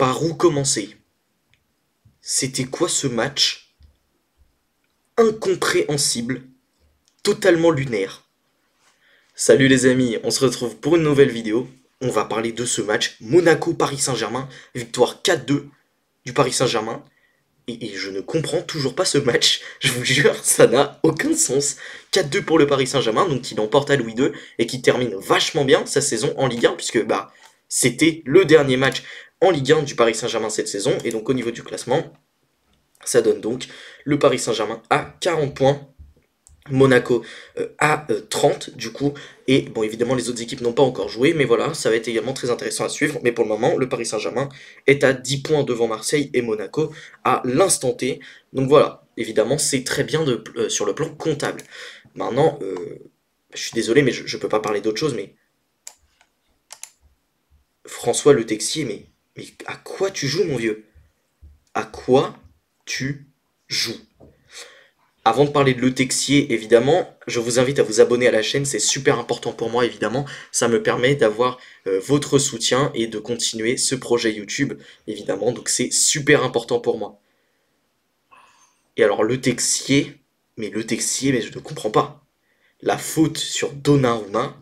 Par où commencer? C'était quoi ce match? Incompréhensible, totalement lunaire. Salut les amis, on se retrouve pour une nouvelle vidéo. On va parler de ce match Monaco-Paris Saint-Germain, victoire 4-2 du Paris Saint-Germain. Et je ne comprends toujours pas ce match, je vous jure, ça n'a aucun sens. 4-2 pour le Paris Saint-Germain, donc qui l'emporte à Louis II et qui termine vachement bien sa saison en Ligue 1, puisque c'était le dernier match en Ligue 1 du Paris Saint-Germain cette saison. Et donc au niveau du classement, ça donne donc le Paris Saint-Germain à 40 points. Monaco à 30 du coup, et bon évidemment les autres équipes n'ont pas encore joué, mais voilà, ça va être également très intéressant à suivre, mais pour le moment le Paris Saint-Germain est à 10 points devant Marseille et Monaco à l'instant T, donc voilà, évidemment c'est très bien sur le plan comptable. Maintenant, je suis désolé mais je peux pas parler d'autre chose, mais François Le Texier, mais à quoi tu joues mon vieux? À quoi tu joues? Avant de parler de Le Texier, évidemment, je vous invite à vous abonner à la chaîne, c'est super important pour moi, évidemment. Ça me permet d'avoir votre soutien et de continuer ce projet YouTube, évidemment. Donc c'est super important pour moi. Et alors Le Texier, mais je ne comprends pas. La faute sur Donnarumma,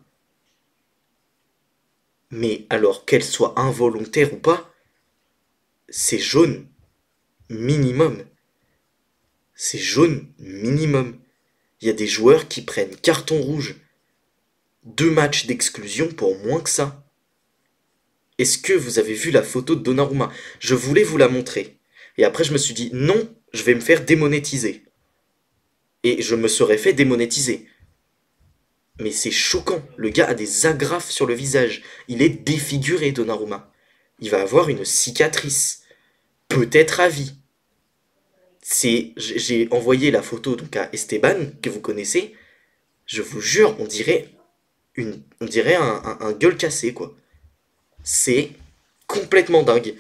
mais alors qu'elle soit involontaire ou pas, c'est jaune minimum. C'est jaune minimum. Il y a des joueurs qui prennent carton rouge. 2 matchs d'exclusion pour moins que ça. Est-ce que vous avez vu la photo de Donnarumma? Je voulais vous la montrer. Et après je me suis dit, non, je vais me faire démonétiser. Et je me serais fait démonétiser. Mais c'est choquant. Le gars a des agrafes sur le visage. Il est défiguré, Donnarumma. Il va avoir une cicatrice. Peut-être à vie. J'ai envoyé la photo donc à Esteban, que vous connaissez. Je vous jure, on dirait un gueule cassé, quoi. C'est complètement dingue.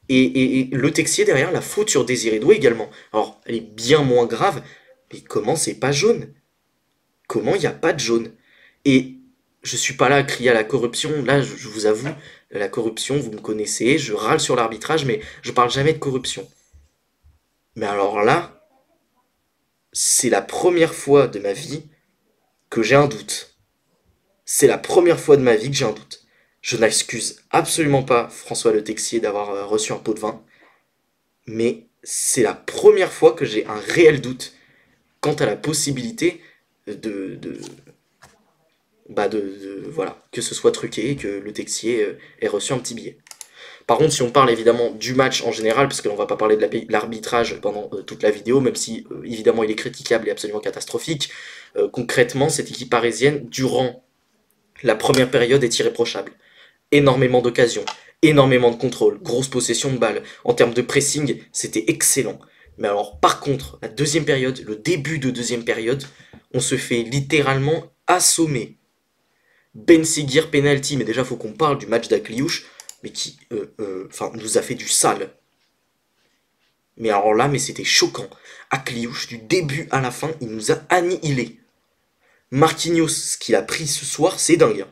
Et Le Texier derrière, la faute sur Désiré Doué également. Alors, elle est bien moins grave, mais comment c'est pas jaune? Comment il n'y a pas de jaune? Et je suis pas là à crier à la corruption, là je vous avoue, la corruption, vous me connaissez, je râle sur l'arbitrage, mais je parle jamais de corruption. Mais alors là, c'est la première fois de ma vie que j'ai un doute. C'est la première fois de ma vie que j'ai un doute. Je n'excuse absolument pas François Le Texier d'avoir reçu un pot de vin, mais c'est la première fois que j'ai un réel doute quant à la possibilité de voilà, que ce soit truqué et que Le Texier ait reçu un petit billet. Par contre, si on parle évidemment du match en général, parce que l'on va pas parler de l'arbitrage pendant toute la vidéo, même si évidemment il est critiquable et absolument catastrophique, concrètement, cette équipe parisienne, durant la première période, est irréprochable. Énormément d'occasions, énormément de contrôle, grosse possession de balle. En termes de pressing, c'était excellent. Mais alors, par contre, la deuxième période, le début de deuxième période, on se fait littéralement assommer. Ben Seguir penalty, mais déjà faut qu'on parle du match d'Akliouche, mais qui nous a fait du sale. Mais alors là, mais c'était choquant. Akliouche, du début à la fin, il nous a annihilés. Marquinhos, ce qu'il a pris ce soir, c'est dingue.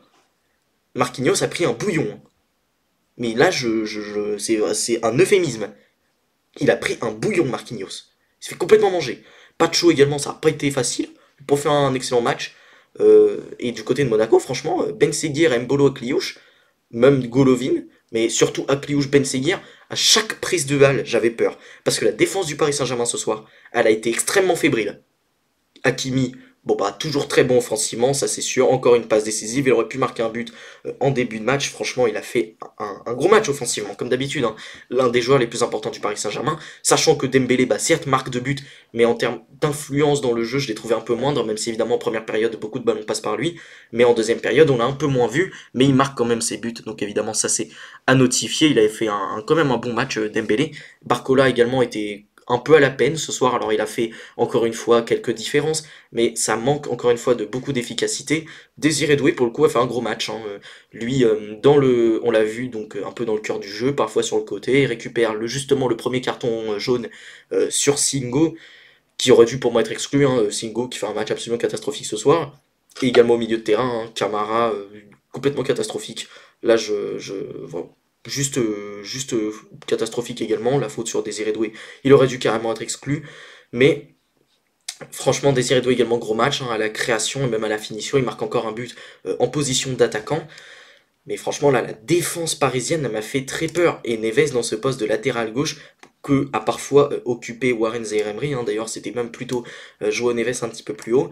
Marquinhos a pris un bouillon. Mais là, c'est un euphémisme. Il a pris un bouillon, Marquinhos. Il se fait complètement manger. Pacho également, ça n'a pas été facile pour faire un excellent match. Et du côté de Monaco, franchement, Ben Seguir, Mbolo, Akliouche, même Golovin, mais surtout Akliouche, Ben Seguir, à chaque prise de balle, j'avais peur. Parce que la défense du Paris Saint-Germain ce soir, elle a été extrêmement fébrile. Hakimi, bon toujours très bon offensivement, ça c'est sûr, encore une passe décisive, il aurait pu marquer un but en début de match, franchement il a fait un gros match offensivement, comme d'habitude, hein. L'un des joueurs les plus importants du Paris Saint-Germain, sachant que Dembélé, certes marque de but, mais en termes d'influence dans le jeu, je l'ai trouvé un peu moindre, même si évidemment en première période, beaucoup de ballons passent par lui, mais en deuxième période, on l'a un peu moins vu, mais il marque quand même ses buts, donc évidemment ça c'est à notifier, il avait fait quand même un bon match, Dembélé. Barcola également était un peu à la peine ce soir, alors il a fait encore une fois quelques différences, mais ça manque encore une fois de beaucoup d'efficacité. Désiré Doué pour le coup a fait un gros match, hein. Lui on l'a vu donc un peu dans le cœur du jeu, parfois sur le côté, il récupère justement le premier carton jaune sur Singo, qui aurait dû pour moi être exclu, hein. Singo qui fait un match absolument catastrophique ce soir, et également au milieu de terrain, hein, Camara complètement catastrophique. Là voilà. juste catastrophique également. La faute sur Désiré Doué, il aurait dû carrément être exclu. Mais franchement, Désiré Doué également gros match hein, à la création et même à la finition. Il marque encore un but en position d'attaquant. Mais franchement, là, la défense parisienne m'a fait très peur. Et Neves, dans ce poste de latéral gauche, que a parfois occupé Warren Zaïre-Emery, hein, d'ailleurs c'était même plutôt Joao Neves un petit peu plus haut.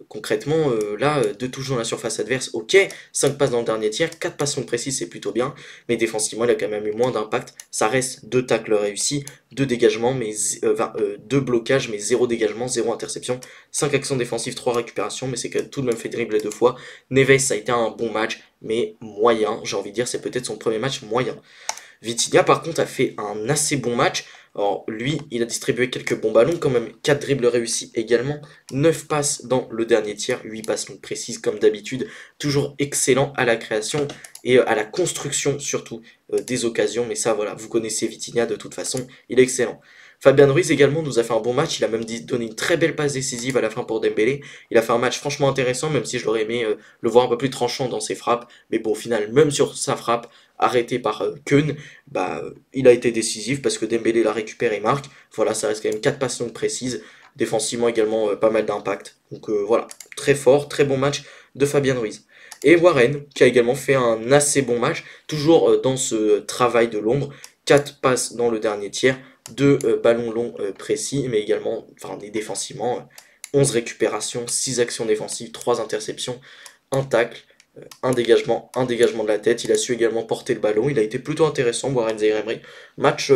Concrètement, là, deux touches dans la surface adverse, ok, 5 passes dans le dernier tiers, 4 passes longues précises, c'est plutôt bien, mais défensivement il a quand même eu moins d'impact. Ça reste 2 tacles réussis, 2 dégagements, mais 2 blocages, mais 0 dégagement, 0 interception, 5 actions défensives, 3 récupérations, mais c'est tout de même fait dribbler 2 fois. Neves, ça a été un bon match, mais moyen, j'ai envie de dire, c'est peut-être son premier match moyen. Vitinha par contre a fait un assez bon match. Alors lui, il a distribué quelques bons ballons, quand même 4 dribbles réussis également, 9 passes dans le dernier tiers, 8 passes donc précises comme d'habitude, toujours excellent à la création et à la construction surtout des occasions, mais ça voilà, vous connaissez Vitinha de toute façon, il est excellent. Fabien Ruiz également nous a fait un bon match, il a même donné une très belle passe décisive à la fin pour Dembélé, il a fait un match franchement intéressant, même si je l'aurais aimé le voir un peu plus tranchant dans ses frappes, mais bon au final, même sur sa frappe, arrêté par Keun, bah, il a été décisif parce que Dembélé la récupère et marque. Voilà, ça reste quand même 4 passes longues précises. Défensivement également pas mal d'impact. Donc voilà, très fort, très bon match de Fabien Ruiz. Et Warren, qui a également fait un assez bon match, toujours dans ce travail de l'ombre. 4 passes dans le dernier tiers, 2 ballons longs précis, mais également, enfin, défensivement, 11 récupérations, 6 actions défensives, 3 interceptions, un tacle un dégagement de la tête. Il a su également porter le ballon. Il a été plutôt intéressant, Warren Zaïre-Emery. Match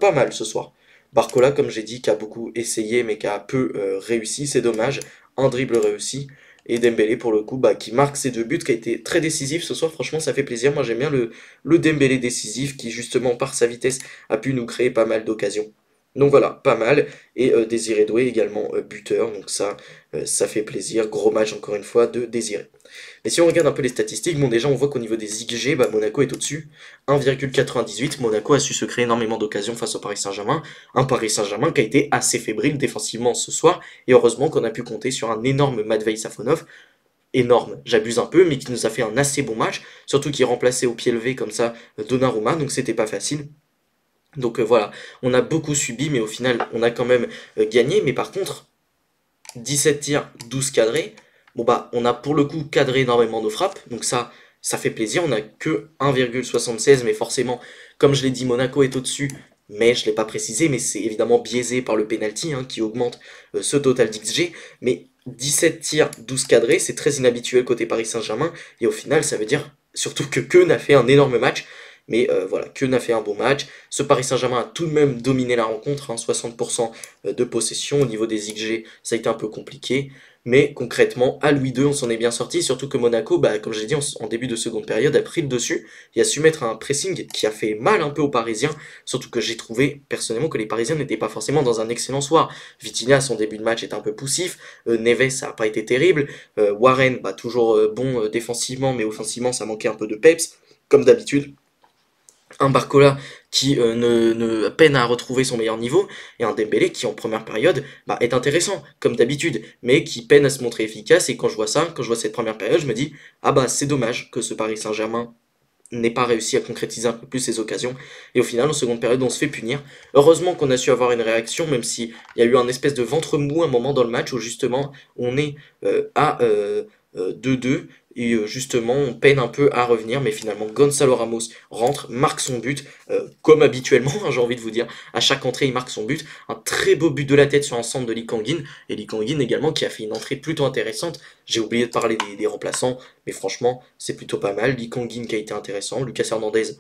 pas mal ce soir. Barcola, comme j'ai dit, qui a beaucoup essayé mais qui a peu réussi, c'est dommage. Un dribble réussi. Et Dembélé, pour le coup, bah, qui marque ses 2 buts, qui a été très décisif ce soir. Franchement, ça fait plaisir. Moi, j'aime bien le Dembélé décisif qui, justement, par sa vitesse, a pu nous créer pas mal d'occasions. Donc voilà, pas mal. Et Désiré Doué également buteur. Donc ça fait plaisir. Gros match, encore une fois, de Désiré. Mais si on regarde un peu les statistiques, bon déjà on voit qu'au niveau des XG, bah, Monaco est au-dessus. 1,98, Monaco a su se créer énormément d'occasions face au Paris Saint-Germain. Un Paris Saint-Germain qui a été assez fébrile défensivement ce soir. Et heureusement qu'on a pu compter sur un énorme Matvei Safonov. Énorme, j'abuse un peu, mais qui nous a fait un assez bon match. Surtout qu'il remplaçait au pied levé comme ça Donnarumma, donc c'était pas facile. Donc voilà, on a beaucoup subi, mais au final on a quand même gagné. Mais par contre, 17 tirs, 12 cadrés. Bon bah on a pour le coup cadré énormément nos frappes, donc ça fait plaisir, on a que 1,76, mais forcément, comme je l'ai dit, Monaco est au-dessus, mais je ne l'ai pas précisé, mais c'est évidemment biaisé par le penalty hein, qui augmente ce total d'XG, mais 17 tirs, 12 cadrés, c'est très inhabituel côté Paris Saint-Germain, et au final ça veut dire surtout que Keun a fait un énorme match, mais voilà, Keun a fait un bon match. Ce Paris Saint-Germain a tout de même dominé la rencontre, hein, 60% de possession. Au niveau des XG, ça a été un peu compliqué. Mais concrètement, à Louis II, on s'en est bien sorti. Surtout que Monaco, bah, comme j'ai dit en début de seconde période, a pris le dessus et a su mettre un pressing qui a fait mal un peu aux Parisiens. Surtout que j'ai trouvé personnellement que les Parisiens n'étaient pas forcément dans un excellent soir. Vitinha, son début de match est un peu poussif. Neves, ça n'a pas été terrible. Warren, bah, toujours bon défensivement, mais offensivement, ça manquait un peu de peps, comme d'habitude. Un Barcola qui ne peine à retrouver son meilleur niveau, et un Dembélé qui en première période bah, est intéressant, comme d'habitude, mais qui peine à se montrer efficace, et quand je vois ça, quand je vois cette première période, je me dis, ah bah c'est dommage que ce Paris Saint-Germain n'ait pas réussi à concrétiser un peu plus ses occasions, et au final, en seconde période, on se fait punir. Heureusement qu'on a su avoir une réaction, même s'il y a eu un espèce de ventre mou un moment dans le match, où justement, on est à 2-2, et justement on peine un peu à revenir, mais finalement Gonzalo Ramos rentre, marque son but, comme habituellement hein, j'ai envie de vous dire, à chaque entrée il marque son but, un très beau but de la tête sur un centre de Lee Kang-in, et Lee Kang-in également qui a fait une entrée plutôt intéressante. J'ai oublié de parler des remplaçants, mais franchement c'est plutôt pas mal. Lee Kang-in qui a été intéressant, Lucas Hernandez,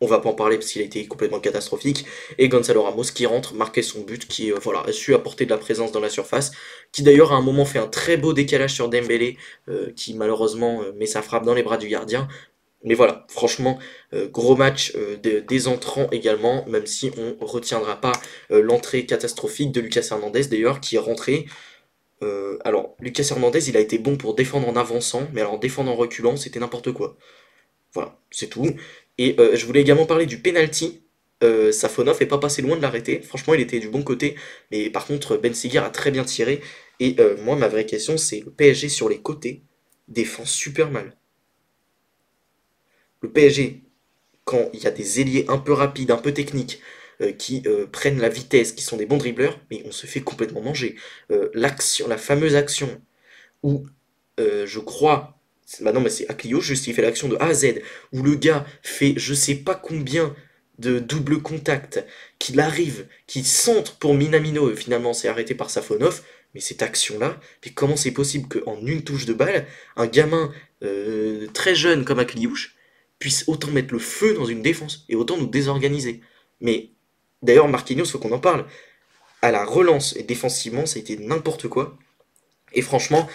on va pas en parler parce qu'il a été complètement catastrophique, et Gonzalo Ramos qui rentre, marquait son but, qui voilà, a su apporter de la présence dans la surface, qui d'ailleurs à un moment fait un très beau décalage sur Dembélé, qui malheureusement met sa frappe dans les bras du gardien. Mais voilà, franchement, gros match des entrants également, même si on retiendra pas l'entrée catastrophique de Lucas Hernandez d'ailleurs, qui est rentré. Alors, Lucas Hernandez, il a été bon pour défendre en avançant, mais alors défendre en reculant, c'était n'importe quoi. Voilà, c'est tout. Et je voulais également parler du penalty. Safonov est pas passé loin de l'arrêter. Franchement, il était du bon côté. Mais par contre, Ben Seghir a très bien tiré. Et moi, ma vraie question, c'est le PSG sur les côtés défend super mal. Le PSG, quand il y a des ailiers un peu rapides, un peu techniques, qui prennent la vitesse, qui sont des bons dribbleurs, mais on se fait complètement manger. La fameuse action où je crois, bah non mais c'est Aclio, juste il fait l'action de A à Z, où le gars fait je sais pas combien de double contact, qu'il arrive, qu'il centre pour Minamino, et finalement c'est arrêté par Safonov, mais cette action-là, mais comment c'est possible qu'en une touche de balle, un gamin très jeune comme Akliouche puisse autant mettre le feu dans une défense et autant nous désorganiser. Mais d'ailleurs Marquinhos, faut qu'on en parle. À la relance et défensivement, ça a été n'importe quoi. Et franchement,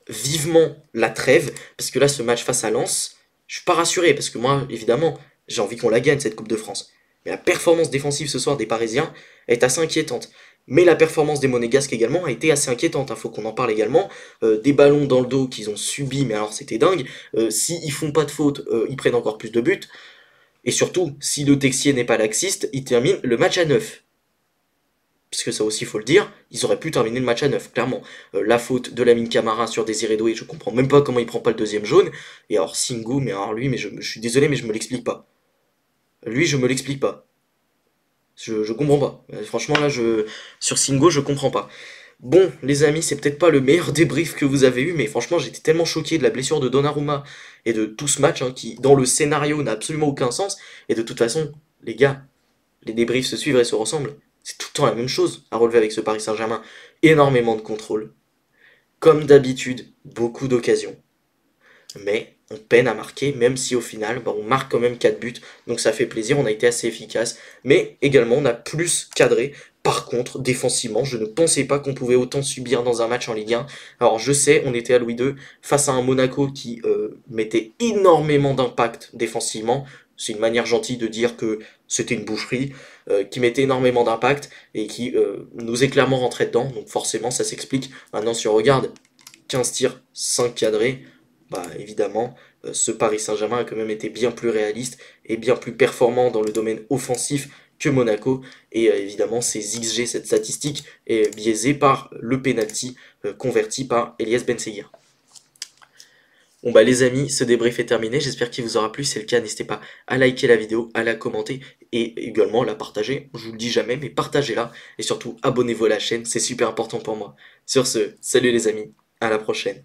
vivement la trêve, parce que là, ce match face à Lens, je suis pas rassuré, parce que moi, évidemment, j'ai envie qu'on la gagne, cette Coupe de France. Mais la performance défensive ce soir des Parisiens est assez inquiétante. Mais la performance des Monégasques également a été assez inquiétante, il faut qu'on en parle également. Des ballons dans le dos qu'ils ont subis, mais alors c'était dingue. S'ils font pas de faute, ils prennent encore plus de buts. Et surtout, si le Texier n'est pas laxiste, il termine le match à 9. Puisque ça aussi, il faut le dire, ils auraient pu terminer le match à 9, clairement. La faute de Lamine Camara sur Désiré Doué, je comprends même pas comment il prend pas le deuxième jaune. Et alors Singo, mais alors lui, mais je suis désolé, mais je me l'explique pas. Lui, je me l'explique pas. Je comprends pas. Franchement, là, sur Singo, je comprends pas. Bon, les amis, c'est peut-être pas le meilleur débrief que vous avez eu, mais franchement, j'étais tellement choqué de la blessure de Donnarumma et de tout ce match, hein, qui, dans le scénario, n'a absolument aucun sens. Et de toute façon, les gars, les débriefs se suivent et se ressemblent. C'est tout le temps la même chose à relever avec ce Paris Saint-Germain. Énormément de contrôle. Comme d'habitude, beaucoup d'occasions. Mais on peine à marquer, même si au final, bah, on marque quand même 4 buts. Donc ça fait plaisir, on a été assez efficace. Mais également, on a plus cadré. Par contre, défensivement, je ne pensais pas qu'on pouvait autant subir dans un match en Ligue 1. Alors je sais, on était à Louis II, face à un Monaco qui mettait énormément d'impact défensivement. C'est une manière gentille de dire que c'était une boucherie, qui mettait énormément d'impact et qui nous est clairement rentré dedans. Donc forcément, ça s'explique. Maintenant, si on regarde 15 tirs, 5 cadrés, bah évidemment, ce Paris Saint-Germain a quand même été bien plus réaliste et bien plus performant dans le domaine offensif que Monaco. Et évidemment, ces XG, cette statistique, est biaisée par le penalty converti par Elias Benseguir. Bon bah les amis, ce débrief est terminé, j'espère qu'il vous aura plu, si c'est le cas, n'hésitez pas à liker la vidéo, à la commenter et également à la partager, je vous le dis jamais, mais partagez-la et surtout abonnez-vous à la chaîne, c'est super important pour moi. Sur ce, salut les amis, à la prochaine.